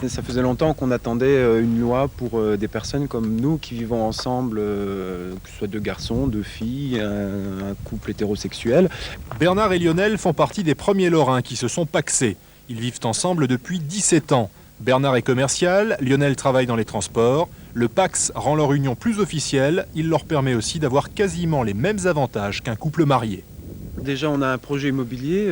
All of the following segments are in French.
Ça faisait longtemps qu'on attendait une loi pour des personnes comme nous qui vivons ensemble, que ce soit deux garçons, deux filles, un couple hétérosexuel. Bernard et Lionel font partie des premiers Lorrains qui se sont pacsés. Ils vivent ensemble depuis 17 ans. Bernard est commercial, Lionel travaille dans les transports. Le Pacs rend leur union plus officielle. Il leur permet aussi d'avoir quasiment les mêmes avantages qu'un couple marié. Déjà, on a un projet immobilier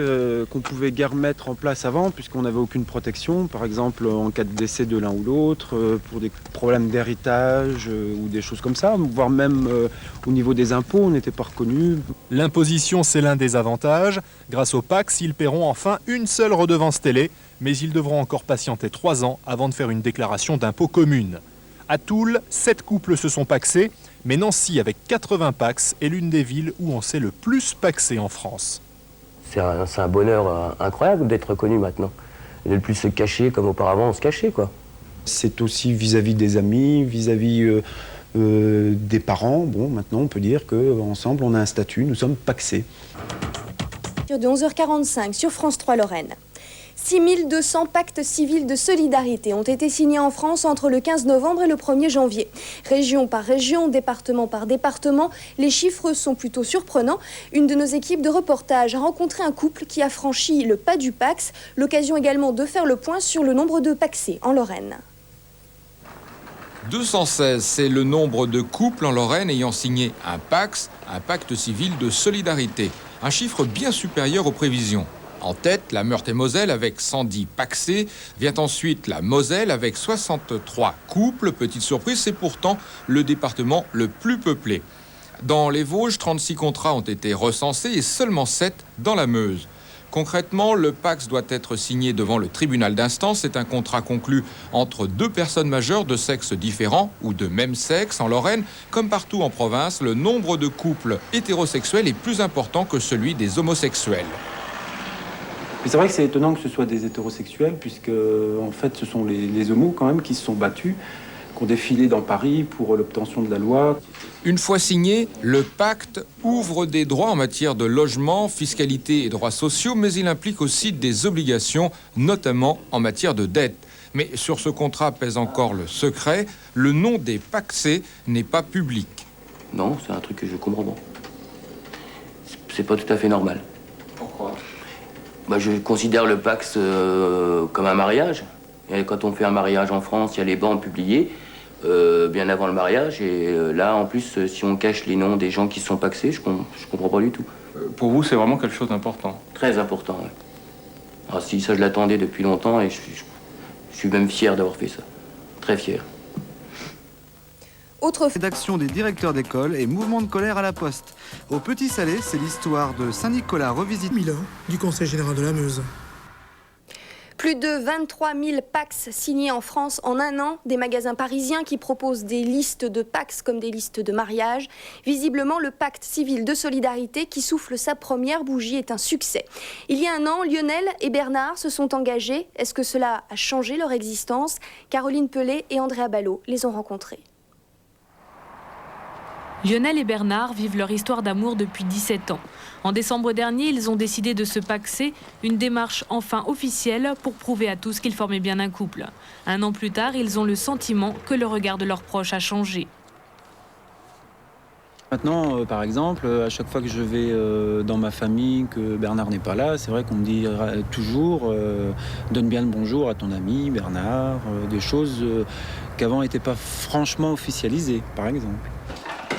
qu'on pouvait guère mettre en place avant puisqu'on n'avait aucune protection. Par exemple, en cas de décès de l'un ou l'autre, pour des problèmes d'héritage ou des choses comme ça, voire même au niveau des impôts, on n'était pas reconnus. L'imposition, c'est l'un des avantages. Grâce au Pacs, ils paieront enfin une seule redevance télé, mais ils devront encore patienter 3 ans avant de faire une déclaration d'impôt commune. À Toul, 7 couples se sont pacsés, mais Nancy, avec 80 pacs, est l'une des villes où on s'est le plus pacsé en France. C'est un bonheur incroyable d'être reconnu maintenant. Et de ne plus se cacher comme auparavant on se cachait, quoi. C'est aussi vis-à-vis des amis, vis-à-vis des parents. Bon, maintenant on peut dire qu'ensemble on a un statut, nous sommes pacsés. De 11h45 sur France 3 Lorraine. 6200 pactes civils de solidarité ont été signés en France entre le 15 novembre et le 1er janvier. Région par région, département par département, les chiffres sont plutôt surprenants. Une de nos équipes de reportage a rencontré un couple qui a franchi le pas du Pacs. L'occasion également de faire le point sur le nombre de pacsés en Lorraine. 216, c'est le nombre de couples en Lorraine ayant signé un Pacs, un pacte civil de solidarité. Un chiffre bien supérieur aux prévisions. En tête, la Meurthe-et-Moselle avec 110 pacsés. Vient ensuite la Moselle avec 63 couples. Petite surprise, c'est pourtant le département le plus peuplé. Dans les Vosges, 36 contrats ont été recensés et seulement 7 dans la Meuse. Concrètement, le Pacs doit être signé devant le tribunal d'instance. C'est un contrat conclu entre 2 personnes majeures de sexe différent ou de même sexe. En Lorraine, comme partout en province, le nombre de couples hétérosexuels est plus important que celui des homosexuels. C'est vrai que c'est étonnant que ce soit des hétérosexuels, puisque en fait ce sont les homos quand même qui se sont battus, qui ont défilé dans Paris pour l'obtention de la loi. Une fois signé, le pacte ouvre des droits en matière de logement, fiscalité et droits sociaux, mais il implique aussi des obligations, notamment en matière de dette. Mais sur ce contrat pèse encore le secret, le nom des pacsés n'est pas public. Non, c'est un truc que je comprends pas. C'est pas tout à fait normal. Pourquoi ? Je considère le Pacs comme un mariage. Et quand on fait un mariage en France, il y a les bandes publiées bien avant le mariage. Et là, en plus, si on cache les noms des gens qui sont pacsés, je comprends pas du tout. Pour vous, c'est vraiment quelque chose d'important? Très important, oui. Ah si, ça je l'attendais depuis longtemps et je suis même fier d'avoir fait ça. Très fier. Autre rédaction des directeurs d'école et mouvement de colère à la Poste. Au Petit Salé, c'est l'histoire de Saint-Nicolas revisité. Milan, du Conseil général de la Meuse. Plus de 23 000 Pacs signés en France en un an, des magasins parisiens qui proposent des listes de Pacs comme des listes de mariage. Visiblement, le pacte civil de solidarité qui souffle sa première bougie est un succès. Il y a un an, Lionel et Bernard se sont engagés. Est-ce que cela a changé leur existence? Caroline Pellet et Andrea Ballot les ont rencontrés. Lionel et Bernard vivent leur histoire d'amour depuis 17 ans. En décembre dernier, ils ont décidé de se pacser, une démarche enfin officielle pour prouver à tous qu'ils formaient bien un couple. Un an plus tard, ils ont le sentiment que le regard de leurs proches a changé. Maintenant, par exemple, à chaque fois que je vais dans ma famille, que Bernard n'est pas là, c'est vrai qu'on me dit toujours donne bien le bonjour à ton ami Bernard, des choses qu'avant n'étaient pas franchement officialisées, par exemple.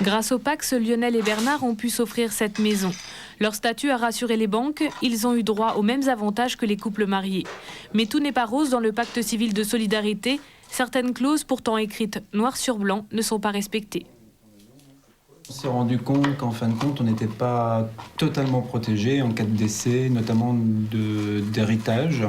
Grâce au Pacs, Lionel et Bernard ont pu s'offrir cette maison. Leur statut a rassuré les banques, ils ont eu droit aux mêmes avantages que les couples mariés. Mais tout n'est pas rose dans le pacte civil de solidarité. Certaines clauses, pourtant écrites noir sur blanc, ne sont pas respectées. On s'est rendu compte qu'en fin de compte, on n'était pas totalement protégé en cas de décès, notamment d'héritage.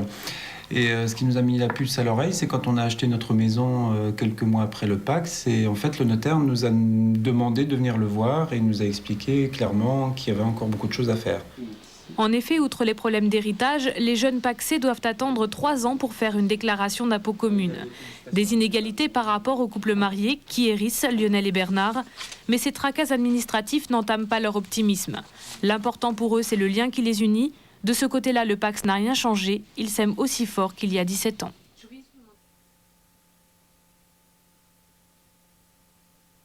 Et ce qui nous a mis la puce à l'oreille, c'est quand on a acheté notre maison quelques mois après le Pacs. Et en fait, le notaire nous a demandé de venir le voir et il nous a expliqué clairement qu'il y avait encore beaucoup de choses à faire. En effet, outre les problèmes d'héritage, les jeunes pacsés doivent attendre 3 ans pour faire une déclaration d'impôt commune. Des inégalités par rapport aux couples mariés qui hérissent Lionel et Bernard. Mais ces tracas administratifs n'entament pas leur optimisme. L'important pour eux, c'est le lien qui les unit. De ce côté-là, le Pacs n'a rien changé. Il s'aime aussi fort qu'il y a 17 ans.